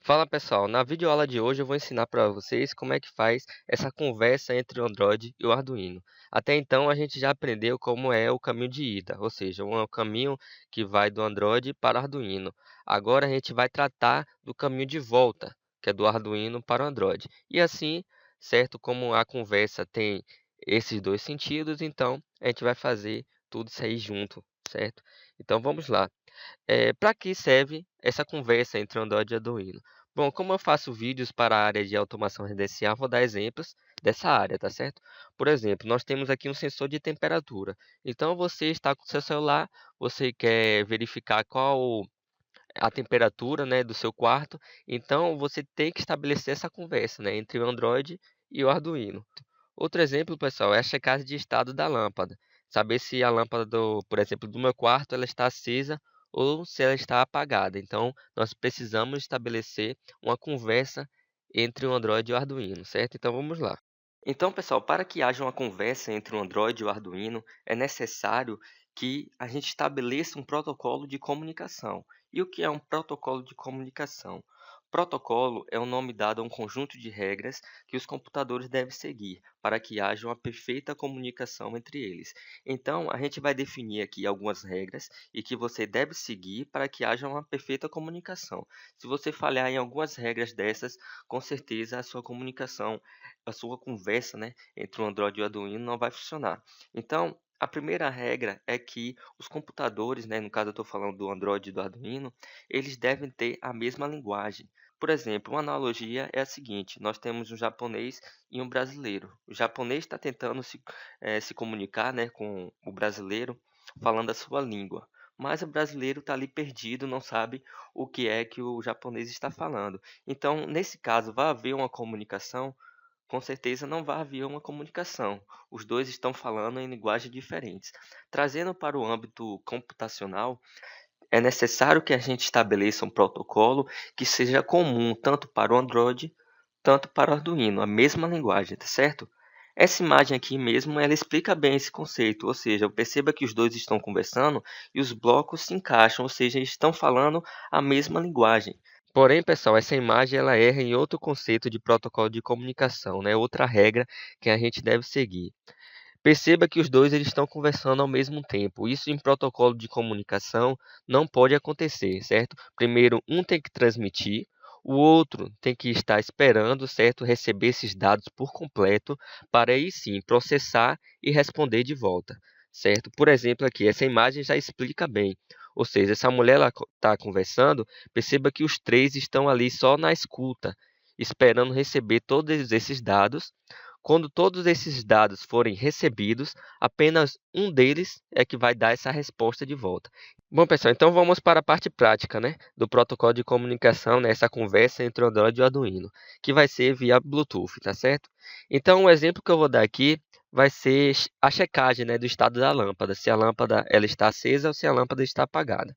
Fala pessoal, na videoaula de hoje eu vou ensinar para vocês como é que faz essa conversa entre o Android e o Arduino. Até então a gente já aprendeu como é o caminho de ida, ou seja, um caminho que vai do Android para o Arduino. Agora a gente vai tratar do caminho de volta, que é do Arduino para o Android. E assim, certo, como a conversa tem esses dois sentidos, então a gente vai fazer tudo isso aí junto, certo? Então vamos lá. Para que serve essa conversa entre o Android e o Arduino? Bom, como eu faço vídeos para a área de automação residencial, vou dar exemplos dessa área, tá certo? Por exemplo, nós temos aqui um sensor de temperatura. Então, você está com seu celular, você quer verificar qual a temperatura, né, do seu quarto. Então, você tem que estabelecer essa conversa, né, entre o Android e o Arduino. Outro exemplo, pessoal, é a checagem de estado da lâmpada. Saber se a lâmpada por exemplo, do meu quarto, ela está acesa ou se ela está apagada. Então, nós precisamos estabelecer uma conversa entre o Android e o Arduino, certo? Então, vamos lá. Então, pessoal, para que haja uma conversa entre o Android e o Arduino, é necessário que a gente estabeleça um protocolo de comunicação. E o que é um protocolo de comunicação? Protocolo é o nome dado a um conjunto de regras que os computadores devem seguir para que haja uma perfeita comunicação entre eles. Então, a gente vai definir aqui algumas regras e que você deve seguir para que haja uma perfeita comunicação. Se você falhar em algumas regras dessas, com certeza a sua conversa, né, entre o Android e o Arduino não vai funcionar. Então, a primeira regra é que os computadores, né, no caso eu estou falando do Android e do Arduino, eles devem ter a mesma linguagem. Por exemplo, uma analogia é a seguinte: nós temos um japonês e um brasileiro. O japonês está tentando se comunicar, né, com o brasileiro falando a sua língua. Mas o brasileiro está ali perdido, não sabe o que é que o japonês está falando. Então, nesse caso, vai haver uma comunicação? Com certeza não vai haver uma comunicação. Os dois estão falando em linguagens diferentes. Trazendo para o âmbito computacional, é necessário que a gente estabeleça um protocolo que seja comum tanto para o Android, tanto para o Arduino, a mesma linguagem, tá certo? Essa imagem aqui mesmo, ela explica bem esse conceito, ou seja, perceba que os dois estão conversando e os blocos se encaixam, ou seja, eles estão falando a mesma linguagem. Porém, pessoal, essa imagem ela erra em outro conceito de protocolo de comunicação, né? Outra regra que a gente deve seguir. Perceba que os dois eles estão conversando ao mesmo tempo. Isso em protocolo de comunicação não pode acontecer, certo? Primeiro, um tem que transmitir, o outro tem que estar esperando, certo? Receber esses dados por completo para aí sim processar e responder de volta, certo? Por exemplo, aqui, essa imagem já explica bem. Ou seja, essa mulher está conversando, perceba que os três estão ali só na escuta, esperando receber todos esses dados. Quando todos esses dados forem recebidos, apenas um deles é que vai dar essa resposta de volta. Bom, pessoal, então vamos para a parte prática, né, do protocolo de comunicação, né, essa conversa entre o Android e o Arduino, que vai ser via Bluetooth, tá certo? Então, o exemplo que eu vou dar aqui vai ser a checagem, né, do estado da lâmpada, se a lâmpada ela está acesa ou se a lâmpada está apagada.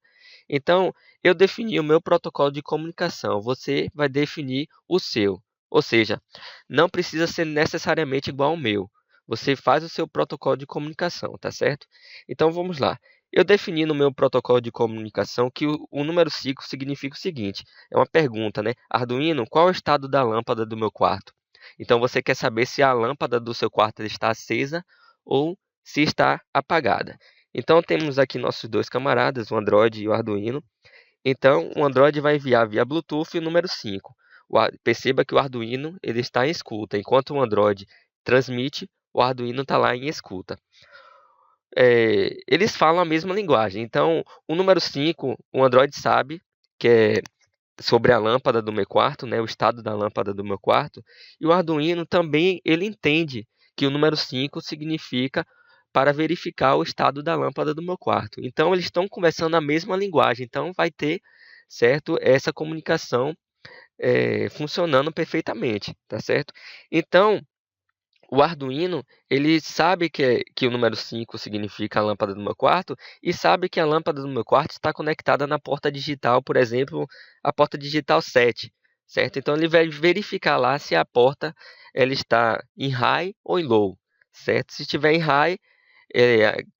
Então, eu defini o meu protocolo de comunicação, você vai definir o seu. Ou seja, não precisa ser necessariamente igual ao meu. Você faz o seu protocolo de comunicação, tá certo? Então vamos lá. Eu defini no meu protocolo de comunicação que o número 5 significa o seguinte: é uma pergunta, né? Arduino, qual é o estado da lâmpada do meu quarto? Então você quer saber se a lâmpada do seu quarto está acesa ou se está apagada. Então temos aqui nossos dois camaradas, o Android e o Arduino. Então, o Android vai enviar via Bluetooth o número 5. Perceba que o Arduino ele está em escuta, enquanto o Android transmite, o Arduino está lá em escuta. Eles falam a mesma linguagem, então o número 5, o Android sabe que é sobre a lâmpada do meu quarto, né, o estado da lâmpada do meu quarto, e o Arduino também ele entende que o número 5 significa para verificar o estado da lâmpada do meu quarto. Então eles estão conversando a mesma linguagem, então vai ter, certo, essa comunicação funcionando perfeitamente, tá certo? Então o Arduino, ele sabe que o número 5 significa a lâmpada do meu quarto e sabe que a lâmpada do meu quarto está conectada na porta digital, por exemplo, a porta digital 7, certo? Então ele vai verificar lá se a porta ela está em high ou em low, certo? Se estiver em high,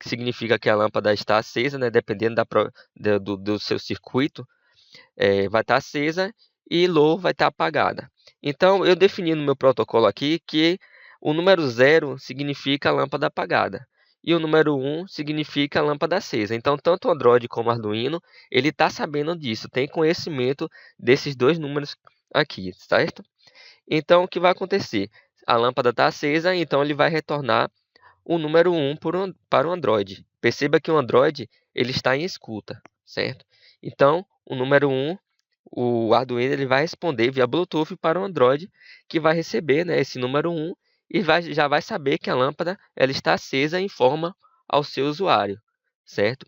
significa que a lâmpada está acesa, né? Dependendo do seu circuito, vai estar acesa. e low vai estar apagada. Então, eu defini no meu protocolo aqui que o número 0 significa a lâmpada apagada e o número 1 significa a lâmpada acesa. Então, tanto o Android como o Arduino, ele está sabendo disso, tem conhecimento desses dois números aqui, certo? Então, o que vai acontecer? A lâmpada está acesa, então ele vai retornar o número 1 para o Android. Perceba que o Android ele está em escuta, certo? Então, o número 1, o Arduino ele vai responder via Bluetooth para o Android, que vai receber, né, esse número 1 e já vai saber que a lâmpada ela está acesa e informa ao seu usuário, certo?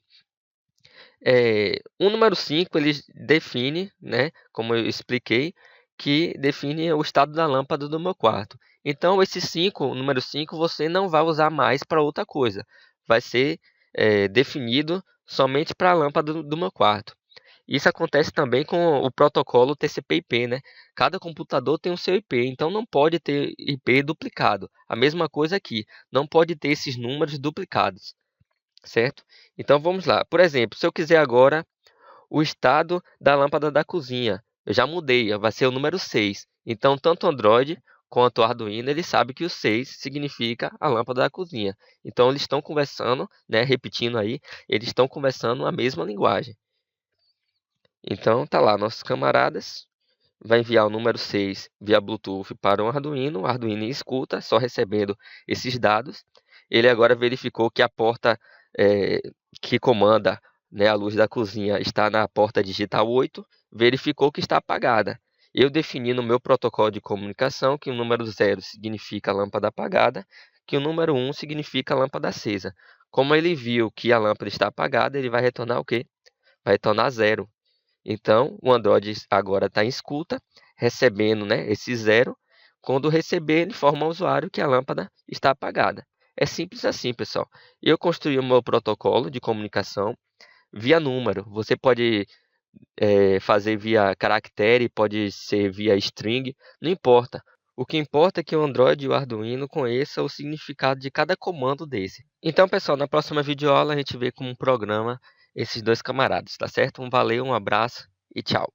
O número 5 ele define, né, como eu expliquei, que define o estado da lâmpada do meu quarto. Então, esse 5, o número 5, você não vai usar mais para outra coisa. Vai ser definido somente para a lâmpada do meu quarto. Isso acontece também com o protocolo TCP/IP, né? Cada computador tem o seu IP, então não pode ter IP duplicado. A mesma coisa aqui, não pode ter esses números duplicados, certo? Então vamos lá. Por exemplo, se eu quiser agora o estado da lâmpada da cozinha, eu já mudei, vai ser o número 6. Então tanto o Android quanto o Arduino, ele sabe que o 6 significa a lâmpada da cozinha. Então eles estão conversando, né, repetindo aí, eles estão conversando a mesma linguagem. Então tá lá, nossos camaradas vai enviar o número 6 via Bluetooth para o Arduino escuta, só recebendo esses dados. Ele agora verificou que a porta que comanda, né, a luz da cozinha está na porta digital 8, verificou que está apagada. Eu defini no meu protocolo de comunicação que o número 0 significa lâmpada apagada, que o número 1 significa lâmpada acesa. Como ele viu que a lâmpada está apagada, ele vai retornar o quê? Vai retornar 0. Então, o Android agora está em escuta, recebendo, né, esse 0. Quando receber, ele informa ao usuário que a lâmpada está apagada. É simples assim, pessoal. Eu construí o meu protocolo de comunicação via número. Você pode fazer via caractere, pode ser via string, não importa. O que importa é que o Android e o Arduino conheçam o significado de cada comando desse. Então, pessoal, na próxima videoaula a gente vê como programa esses dois camaradas, tá certo? Valeu, um abraço e tchau.